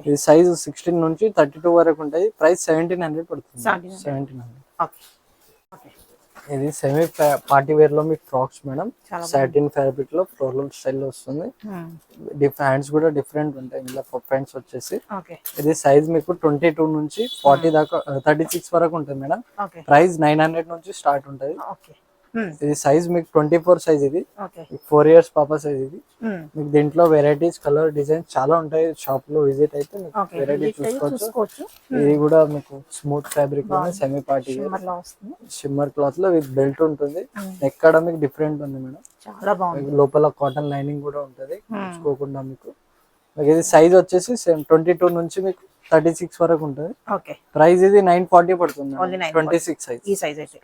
ఇది సైజ్ 16 నుంచి 32 వరకు ఉంటాయి. ప్రైస్ 1700 పడుతుంది. 1700. ఇది సెమీ పార్టీ వేర్ లో మీకు ఫ్రాక్స్ మేడం, సాటిన్ ఫ్యాబ్రిక్ లో ఫ్లోరల్ స్టైల్ లో వస్తుంది. హ్యాండ్స్ కూడా డిఫరెంట్ ఉంటాయి, ఇలా పఫ్ హ్యాండ్స్ వచ్చేసి. ఇది సైజ్ మీకు 22 నుంచి 40 దాకా 36 వరకు ఉంటుంది మేడం. ప్రైస్ 900 నుంచి స్టార్ట్ ఉంటుంది. ఇది సైజ్ మీకు 24 సైజ్, ఇది 4 ఇయర్స్ పాప సైజ్. ఇది మీకు దీంట్లో వెరైటీస్, కలర్, డిజైన్ చాలా ఉంటాయి. షాప్ లో విజిట్ అయితే మీకు వెరైటీ చూసుకోవచ్చు. ఇది కూడా మీకు స్మూత్ ఫ్యాబ్రిక్ లోనే సెమీ పార్టీ షిమ్మర్ క్లాత్ లో విత్ బెల్ట్ ఉంటుంది. ఎక్కడ మీకు డిఫరెంట్ ఉంది మేడం, చాలా బాగుంది. లోపల కాటన్ లైనింగ్ కూడా ఉంటది చూసుకోకుండా మీకు. ఇది సైజ్ వచ్చేసి 22 నుంచి మీకు 36 వరకు ఉంటుంది. ప్రైస్ ఇది 940 పడుతుంది. 26 సైజ్,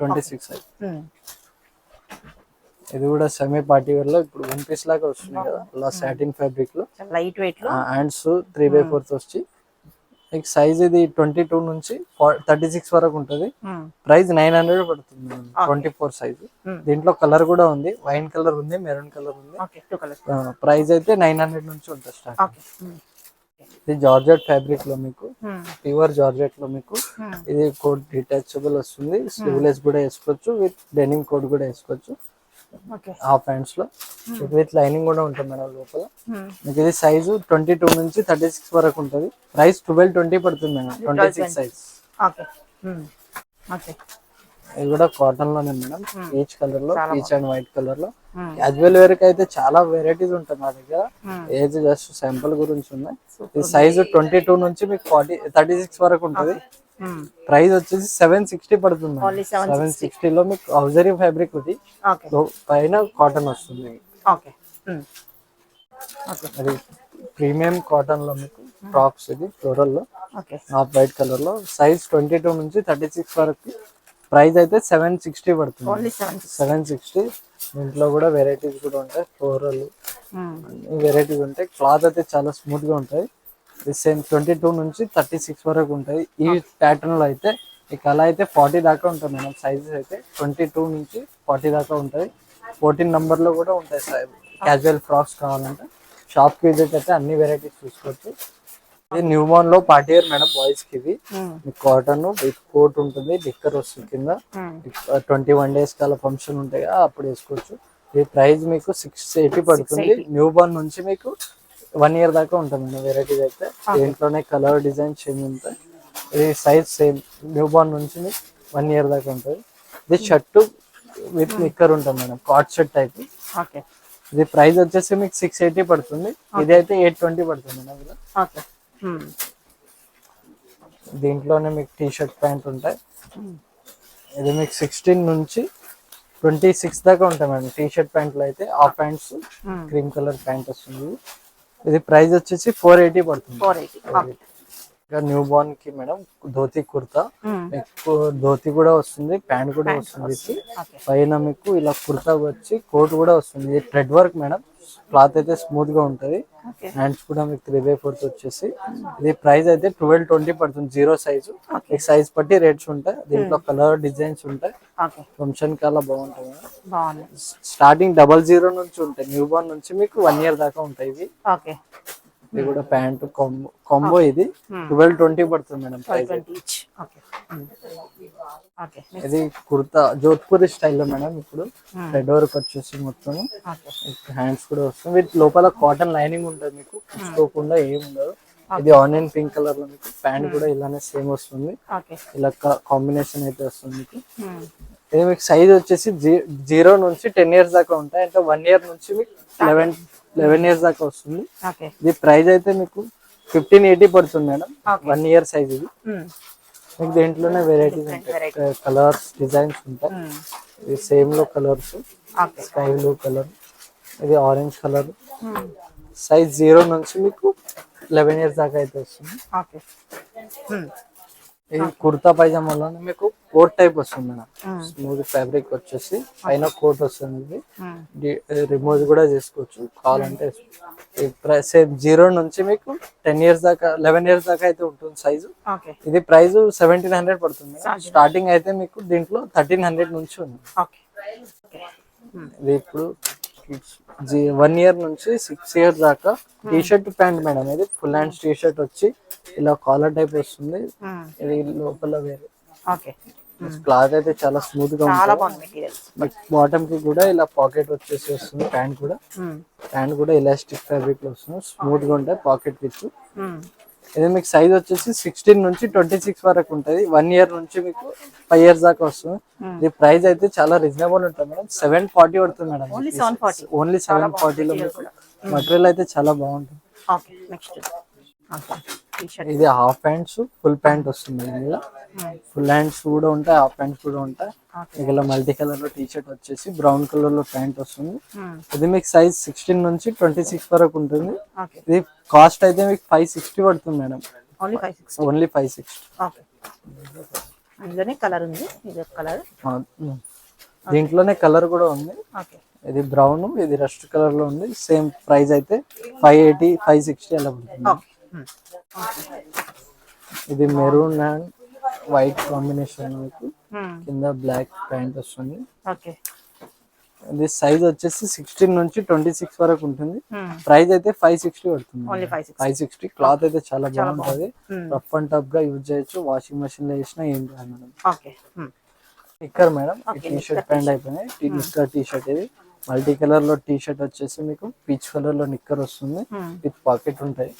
26 సైజ్. ఇది కూడా సెమీ పార్టీ వేర్ లో ఇప్పుడు 1 పీస్ లాగా వస్తుంది కదా, అలా సాటిన్ ఫ్యాబ్రిక్ లో లైట్ వెయిట్ లో హ్యాండ్స్ 3/4 వచ్చి. సైజ్ ఇది 22 నుంచి 36 వరకు ఉంటుంది. ప్రైస్ 900 పడుతుంది. 24 సైజ్. దీంట్లో కలర్ కూడా ఉంది, వైన్ కలర్ ఉంది, మెరూన్ కలర్ ఉంది. ప్రైస్ అయితే 900 నుంచి ఉంటుంది స్టార్ట్. ఇది జార్జెట్ ఫ్యాబ్రిక్ లో మీకు, ప్యూర్ జార్జెట్ లో మీకు. ఇది కోట్ డిటాచబుల్ వస్తుంది, స్లీవ్లెస్ కూడా వేసుకోవచ్చు, విత్ డెనిమ్ కోట్ కూడా వేసుకోవచ్చు. హాఫ్ హ్యాండ్స్ లో విత్ లైనింగ్ కూడా ఉంటుంది మేడం లోపల. మీకు ఇది సైజు 22 నుంచి 36 వరకు ఉంటుంది. ప్రైస్ 1220 పడుతుంది మేడం. 26 సైజ్. ఇది కూడా కాటన్ లోనే మేడం, పీచ్ కలర్ లో, పీచ్ అండ్ వైట్ కలర్ లో. క్యాజువల్ వేర్ కి అయితే చాలా వెరైటీస్ ఉంటాయి మా దగ్గర. ఏజ్ జస్ట్ శాంపుల్ గురించి ఉన్నాయి. ఇది సైజు 22 నుంచి మీకు 36 వరకు ఉంటుంది. ప్రైస్ వచ్చేసి 760 పడుతుంది. 760 లో మీకు హౌజరీ ఫ్యాబ్రిక్ ఉంది, పైన కాటన్ వస్తుంది. అది ప్రీమియం కాటన్ లో మీకు ఫ్రాక్స్. ఇది ఫ్లోరల్ లో హాఫ్ వైట్ కలర్ లో. సైజ్ 22 నుంచి 36 వరకు. ప్రైస్ అయితే 760 పడుతుంది. 760. దీంట్లో కూడా వెరైటీస్ కూడా ఉంటాయి, ఫ్లోరల్ వెరైటీస్ ఉంటాయి. క్లాత్ అయితే చాలా స్మూత్ గా ఉంటాయి. సేమ్ 22 నుంచి 36 వరకు ఉంటాయి. ఈ ప్యాటర్న్ లో అయితే ఈ కలర్ అయితే 40 దాకా ఉంటుంది మేడం. సైజెస్ అయితే 22 నుంచి 40 దాకా ఉంటాయి. 14 నంబర్ లో కూడా ఉంటాయి. క్యాజువల్ ఫ్రాక్స్ కావాలంటే షాప్ కి విజిట్ అయితే అన్ని వెరైటీస్ చూసుకోవచ్చు. ఇది న్యూ బోర్న్ లో పార్టీ వేర్ మేడం, బాయ్స్ కి. ఇది కాటన్ విత్ కోట్ ఉంటుంది, డిక్కర్ వస్తుంది కింద. 21 days కల ఫంక్షన్ ఉంటాయి కదా, అప్పుడు వేసుకోవచ్చు. ఈ ప్రైస్ మీకు 680 పడుతుంది. న్యూ బోర్న్ నుంచి మీకు 1 year దాకా ఉంటుంది వెరైటీస్ అయితే. దీంట్లోనే కలర్, డిజైన్ చేంజ్ ఉంటాయి. ఇది సైజ్ సేమ్, న్యూ బోర్న్ నుంచి 1 year దాకా ఉంటుంది. ఇది షర్ట్ విత్ నిక్కర్ ఉంటుంది మేడం, కాట్ షర్ట్ టైప్. ఇది ప్రైస్ వచ్చేసి మీకు 680 పడుతుంది. ఇది అయితే 820 పడుతుంది మేడం. దీంట్లోనే మీకు టీ షర్ట్ ప్యాంట్ ఉంటాయి. ఇది మీకు 16 నుంచి 26 దాకా ఉంటాయి మేడం. టీ షర్ట్ ప్యాంట్లు అయితే half pants, cream colour pant వస్తుంది. ఇది ప్రైస్ వచ్చేసి 480 పడుతుంది. 480. ఇంకా న్యూ బోర్న్ కి మేడం ధోతి కుర్తా, మీకు ధోతి కూడా వస్తుంది, ప్యాంట్ కూడా వస్తుంది. పైన మీకు ఇలా కుర్తా వచ్చి కోట్ కూడా వస్తుంది. ఇది థ్రెడ్ వర్క్ మేడం, క్లాత్ అయితే స్మూత్ గా ఉంటది. హ్యాండ్స్ కూడా మీకు 3/4 వచ్చేసి. ఇది ప్రైస్ అయితే 1220 పడుతుంది. 0 సైజు. ఈ సైజ్ బట్టి రేట్స్ ఉంటాయి. దీంట్లో కలర్, డిజైన్స్ ఉంటాయి. ఫంక్షన్ కి అలా బాగుంటాయి. స్టార్టింగ్ 00 నుంచి ఉంటాయి. న్యూ బోర్న్ నుంచి మీకు 1 year దాకా ఉంటాయి. ఇది కూడా ప్యాంట్ కాంబో. ఇది 1220 పడుతుంది మేడం. ఇది కుర్తా జోధ్పూరి స్టైల్లో మేడం. ఇప్పుడు రెడ్ వర్క్ వచ్చేసి మొత్తం హ్యాండ్స్ కూడా వస్తుంది. విత్ లోపల కాటన్ లైనింగ్ ఉంటుంది, మీకు కుచ్చుకోకుండా ఏమి ఉండదు. ఇది ఆనియన్ పింక్ కలర్ లో మీకు ప్యాంట్ కూడా ఇలానే సేమ్ వస్తుంది. ఇలా కాంబినేషన్ అయితే వస్తుంది మీకు. ఇది మీకు సైజ్ వచ్చేసి 0 నుంచి 10 years దాకా ఉంటాయి. అంటే 1 year నుంచి మీకు 11 years దాకా వస్తుంది. ఇది ప్రైస్ అయితే మీకు 1580 పడుతుంది మేడం. 1 year size. ఇది మీకు దేంట్లోనే వెరైటీస్ ఉంటాయి, కలర్స్, డిజైన్స్ ఉంటాయి. ఇది సేమ్ లో కలర్స్, స్కై బ్లూ కలర్, ఇది ఆరెంజ్ కలర్. సైజ్ 0 నుంచి మీకు 11 years దాకా అయితే వస్తుంది. ఇది కుర్తా పైజామాలోనే మీకు కోట్ టైప్ వస్తుంది మేడం. స్మూత్ ఫ్యాబ్రిక్ వచ్చేసి పైన కోట్ వస్తుంది. ఇది రిమూవ్ కూడా చేసుకోవచ్చు కావాలంటే. 0 నుంచి మీకు 10 years దాకా, 11 years దాకా అయితే ఉంటుంది సైజు. ఇది ప్రైస్ 1700 పడుతుంది. స్టార్టింగ్ అయితే మీకు దీంట్లో 1300 నుంచి ఉంది. ఇది ఇప్పుడు 1 year నుంచి 6 years దాకా టీ షర్ట్ ప్యాంట్ మేడం. ఇది ఫుల్ హ్యాండ్స్ టీ షర్ట్ వచ్చి ఇలా కాలర్ టైప్ వస్తుంది. ఇది లోపల వేరే క్లాత్ అయితే చాలా స్మూత్ గా చాలా ఉంటుంది. బాగుంది మెటీరియల్. బాటమ్ కి కూడా ఇలా పాకెట్ వచ్చేసి వస్తుంది. ప్యాంట్ కూడా ఎలాస్టిక్ ఫ్యాబ్రిక్ లో వస్తుంది. స్మూత్ గా ఉంటాయి పాకెట్ విత్. ఇది మీకు సైజ్ వచ్చేసి 16 నుంచి 26 వరకు ఉంటుంది. 1 ఇయర్ నుంచి మీకు 5 ఇయర్స్ దాకా వస్తుంది. ఇది ప్రైస్ అయితే చాలా రీజనబుల్ ఉంటుంది మేడం. 740 పడుతుంది మేడం. ఓన్లీ 740 లో మీకు మెటీరియల్ అయితే చాలా బాగుంటుంది. ఇది హాఫ్ హ్యాండ్స్ ఫుల్ ప్యాంట్ వస్తుంది. ఇలా ఫుల్ హ్యాండ్స్ కూడా ఉంటాయి, హాఫ్ హ్యాండ్స్ కూడా ఉంటాయి. ఇలా మల్టీ కలర్ లో టీ షర్ట్ వచ్చేసి బ్రౌన్ కలర్ లో ప్యాంట్ వస్తుంది. ఇది మీకు సైజ్ 16 నుంచి 26 వరకు ఉంటుంది. ఇది కాస్ట్ అయితే మీకు 560 పడుతుంది మేడం. ఓన్లీ 560. దీంట్లోనే కలర్ కూడా ఉంది. ఇది బ్రౌన్, ఇది రస్ట్ కలర్ లో ఉంది. సేమ్ ప్రైస్ అయితే 580 560 అలా పడుతుంది. ఇది మెరూన్ అండ్ వైట్ కాంబినేషన్ కింద బ్లాక్ ప్యాంట్ వస్తుంది. ఇది సైజ్ వచ్చేసి 16 నుంచి 26 వరకు ఉంటుంది. ప్రైస్ అయితే 560 పడుతుంది. 560. క్లాత్ అయితే చాలా బాగుంటది. రఫ్ అండ్ టఫ్ గా యూజ్ చేయొచ్చు. వాషింగ్ మెషిన్ లో వేసినా ఏం కాదు madam. Knicker madam. T shirt pant అయిపోయినాయి. నిక్కర్ టీ షర్ట్ ఇది మల్టీ కలర్ లో టీ షర్ట్ వచ్చేసి మీకు పీచ్ కలర్ లో నిక్కర్ వస్తుంది. విత్ పాకెట్ ఉంటాయి.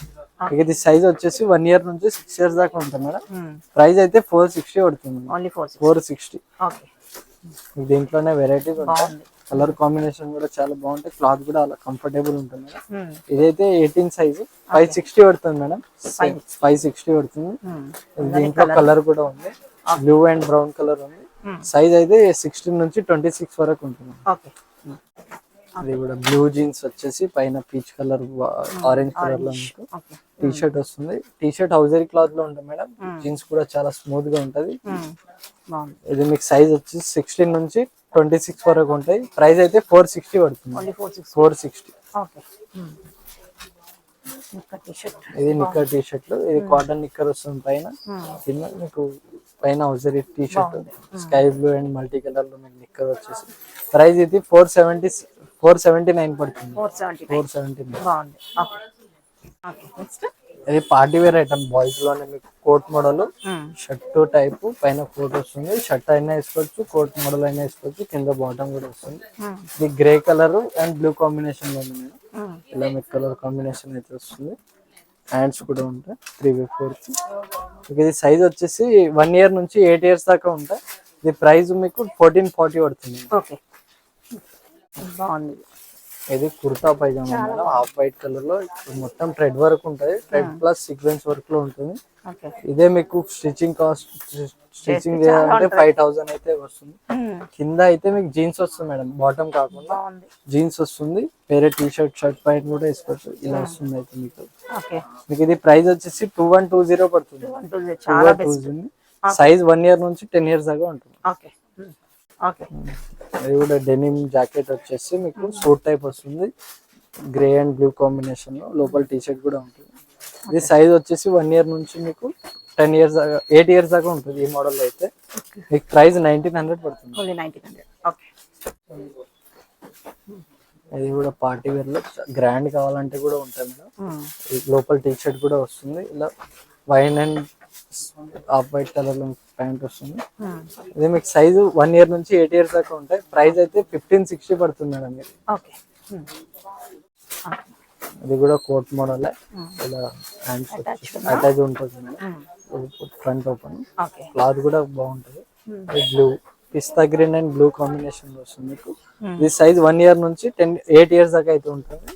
ఇది సైజ్ వచ్చేసి 1 ఇయర్ నుంచి 6 ఇయర్స్ దాకా ఉంటుంది మేడం. ప్రైస్ అయితే 460 పడుతుంది. 460. దీంట్లోనే వెరైటీస్ ఉంటాయి. కలర్ కాంబినేషన్ కూడా చాలా బాగుంటాయి. క్లాత్ కూడా అలా కంఫర్టబుల్ ఉంటుంది మేడం. ఇదైతే 18 సైజ్ 560 పడుతుంది మేడం. 560 పడుతుంది. దీంట్లో కలర్ కూడా ఉంది. బ్లూ అండ్ బ్రౌన్ కలర్ ఉంది. సైజ్ అయితే 16 నుంచి 26 వరకు ఉంటుంది. ఇది కూడా బ్లూ జీన్స్ వచ్చేసి పైన పీచ్ కలర్ ఆరెంజ్ కలర్ లో మీకు టీ షర్ట్ వస్తుంది. టీ షర్ట్ హౌజరీ క్లాత్ లో ఉంటుంది మేడం. జీన్స్ కూడా చాలా స్మూత్ గా ఉంటది. ఇది మీకు సైజ్ వచ్చి 16 నుంచి 26 వరకు ఉంటాయి. ప్రైస్ అయితే 460 పడుతుంది. 460. ఇది నిక్కర్ టీ షర్ట్. ఇది కాటన్ నిక్కర్ వస్తుంది. పైన కింద మీకు పైన hosiery T shirt sky blue and multi colour లో మీకు నిక్కర్ వచ్చేసి ప్రైస్ ఇది 479 పడుతుంది. 479. ఇది పార్టీ వేర్ ఐటమ్ బాయ్స్ లోనే మీకు కోట్ మోడల్ షర్ట్ టైప్ పైన కోట్ వస్తుంది. షర్ట్ అయినా వేసుకోవచ్చు, కోట్ మోడల్ అయినా వేసుకోవచ్చు. కింద బాటమ్ కూడా వస్తుంది. ఇది grey colour and blue combination లో ఉంది. ఇలా మీకు కలర్ కాంబినేషన్ అయితే వస్తుంది. హ్యాండ్స్ కూడా ఉంటాయి 3/4. ఇది సైజ్ వచ్చేసి 1 ఇయర్ నుంచి 8 ఇయర్స్ దాకా ఉంటాయి. ఇది ప్రైస్ మీకు 1440 పడుతుంది. ఇది kurta pyjama madam. Half white colour లో మొత్తం థ్రెడ్ వర్క్ ఉంటుంది. థ్రెడ్ ప్లస్ సీక్వెన్స్ వర్క్ లో ఉంటుంది. ఇదే మీకు స్టిచ్చింగ్ చేయాలంటే 5000 అయితే వస్తుంది. కింద అయితే మీకు జీన్స్ వస్తుంది మేడం. బాటమ్ కాకుండా జీన్స్ వస్తుంది. వేరే టీ షర్ట్ షర్ట్ ప్యాంట్ కూడా వేసుకోవచ్చు. ఇలా వస్తుంది. అయితే మీకు ఇది ప్రైస్ వచ్చేసి 2120 పడుతుంది. 2120. సైజ్ 1 ఇయర్ నుంచి 10 ఇయర్స్ దాకా ఉంటుంది. ఇది కూడా డెనిమ్ జాకెట్ వచ్చేసి మీకు సూట్ టైప్ వస్తుంది. గ్రే అండ్ బ్లూ కాంబినేషన్ లో లోపల టీ షర్ట్ కూడా ఉంటుంది. ఇది సైజ్ వచ్చేసి 1 ఇయర్ నుంచి మీకు 10 ఇయర్స్ 8 ఇయర్స్ దాకా ఉంటుంది. ఈ మోడల్ అయితే మీకు ప్రైస్ 1900 పడుతుంది. ఇది కూడా పార్టీ వేర్ లో గ్రాండ్ కావాలంటే కూడా ఉంటాయి మేడం. లోపల టీ షర్ట్ కూడా వస్తుంది. ఇలా wine and off white colour లో ప్యాంట్ వస్తుంది. ఇది మీకు సైజు 1 ఇయర్ నుంచి 8 ఇయర్స్ దాకా ఉంటాయి. ప్రైస్ అయితే 1560 పడుతుంది మేడం. ఇది కూడా కోట్ మోడల్. ఇలా హ్యాండ్స్ అటాచ్ ఉంటుంది మేడం. Front open. క్లాత్ కూడా బాగుంటది. Blue pista green and blue combination లో వస్తుంది మీకు. ఇది సైజ్ 1 ఇయర్ నుంచి 8 ఇయర్స్ దాకా అయితే ఉంటుంది.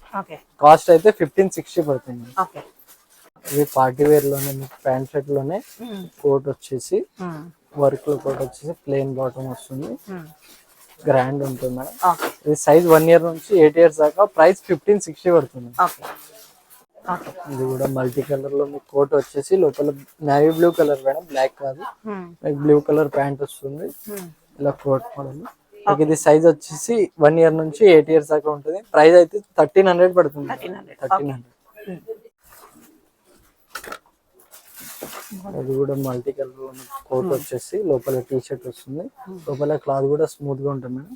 కాస్ట్ అయితే 1560 పడుతుంది. ఇది పార్టీ వేర్ లోనే మీకు ప్యాంట్ షర్ట్ లోనే కోట్ వచ్చేసి వర్క్ లో కోట్ వచ్చేసి ప్లెయిన్ బాటమ్ వస్తుంది. గ్రాండ్ ఉంటుంది మేడం. ఇది సైజ్ 1 ఇయర్ నుంచి 8 ఇయర్స్ దాకా. ప్రైస్ 1560 పడుతుంది. ఇది కూడా మల్టీ కలర్ లో మీకు కోట్ వచ్చేసి లోపల navy blue colour madam, black కాదు. బ్లూ కలర్ ప్యాంట్ వస్తుంది. ఇలా కోట్ మోడల్. ఇది సైజ్ వచ్చేసి 1 ఇయర్ నుంచి 8 ఇయర్స్ దాకా ఉంటుంది. ప్రైస్ అయితే 1300 పడుతుంది. 1300. ఇది కూడా మల్టీ కలర్ కోట్ వచ్చేసి లోపల టీ షర్ట్ వస్తుంది. లోపల క్లాత్ కూడా స్మూత్ గా ఉంటుంది మేడం.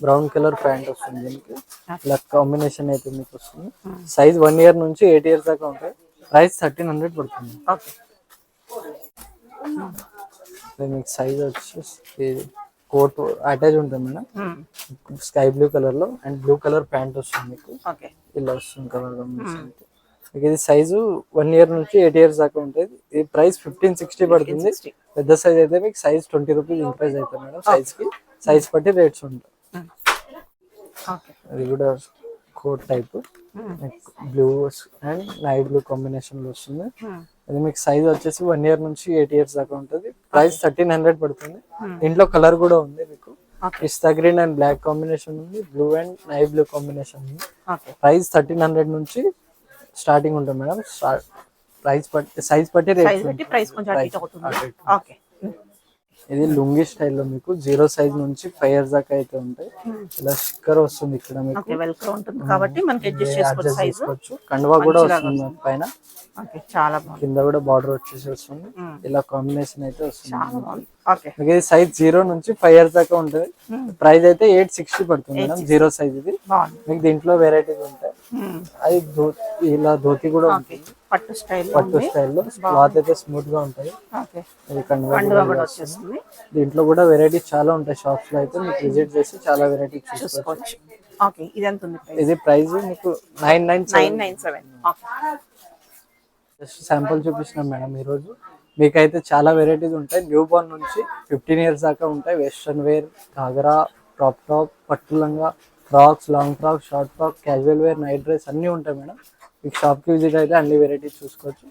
బ్రౌన్ కలర్ ప్యాంట్ వస్తుంది. దీనికి ఇలా కాంబినేషన్ అయితే మీకు వస్తుంది. సైజ్ 1 ఇయర్ నుంచి 8 ఇయర్స్ దాకా ఉంటాయి. ప్రైస్ 1300 పడుతుంది. మీకు సైజ్ వచ్చేసి కోట్ అటాచ్ ఉంటుంది మేడం, స్కై బ్లూ కలర్ లో అండ్ బ్లూ కలర్ ప్యాంట్ వస్తుంది మీకు. ఓకే ఇలా వస్తుంది కలర్ మీకు. ఇది సైజు 1 year నుంచి 8 years దాకా ఉంటుంది. ఇది ప్రైస్ 1560 పడుతుంది. పెద్ద సైజ్ అయితే మీకు సైజ్ 20 రూపీస్ ఇంక్రీజ్ అవుతుంది మేడం. సైజ్ బట్టి రేట్స్ ఉంటాయి. అది కూడా coat type blue and night blue combination లో వస్తుంది. అది మీకు సైజ్ వచ్చేసి 1 year నుంచి 8 years దాకా ఉంటుంది. ప్రైస్ 1300 పడుతుంది. దీంట్లో కలర్ కూడా ఉంది మీకు, పిస్తా గ్రీన్ అండ్ బ్లాక్ కాంబినేషన్ ఉంది, blue and night blue combination ఉంది. ప్రైస్ 1300 నుంచి స్టార్టింగ్ ఉంటుంది మేడం. ప్రైస్ బట్టి సైజ్ బట్టి రేట్ ప్రైస్ కొంచెం అటు ఇటు అవుతుంది. ఓకే ఇది లుంగి స్టైల్లో మీకు 0 సైజ్ నుంచి 5 years దాకా అయితే ఉంటాయి. ఇలా స్టిక్కర్ వస్తుంది ఇక్కడ మీకు, వెల్క్రో ఉంటుంది కాబట్టి మనకి అడ్జస్ట్ చేసుకోవచ్చు సైజ్. కండువా కూడా వస్తుంది పైన, చాలా బాగుంది. కింద కూడా బార్డర్ వచ్చేసి వస్తుంది. ఇలా కాంబినేషన్ అయితే వస్తుంది. ఓకే మీకు ఇది సైజ్ 0 నుంచి 5 years దాకా ఉంటుంది. ప్రైస్ అయితే 860 పడుతుంది మేడం. 0 సైజ్ ఇది. మీకు దీంట్లో వెరైటీస్ ఉంటాయి. అది ఇలా ధోతి కూడా ఉంటుంది, పట్టు స్టైల్లో. క్లాత్ అయితే స్మూత్ గా ఉంటుంది. ఇది కండువా కూడా వచ్చేస్తుంది. దీంట్లో కూడా వెరైటీస్ చాలా ఉంటాయి. షాప్స్ లో అయితే మీకు విజిట్ చేసి చాలా వెరైటీస్ చూసుకోవచ్చు. ఓకే ఇది ఎంత ఉంది ప్రైస్? ఇది ప్రైస్ మీకు 997. జస్ట్ శాంపుల్ చూపిస్తున్నాం మేడం ఈ రోజు. మీకైతే చాలా వెరైటీస్ ఉంటాయి. న్యూ బోర్న్ నుంచి 15 years దాకా ఉంటాయి. Western wear, ghagra, crop top, పట్టు లంగా, frocks, long frock, short frock, casual wear, night dress అన్నీ ఉంటాయి మేడం. మీకు షాప్కి విజిట్ అయితే అన్ని వెరైటీస్ చూసుకోవచ్చు.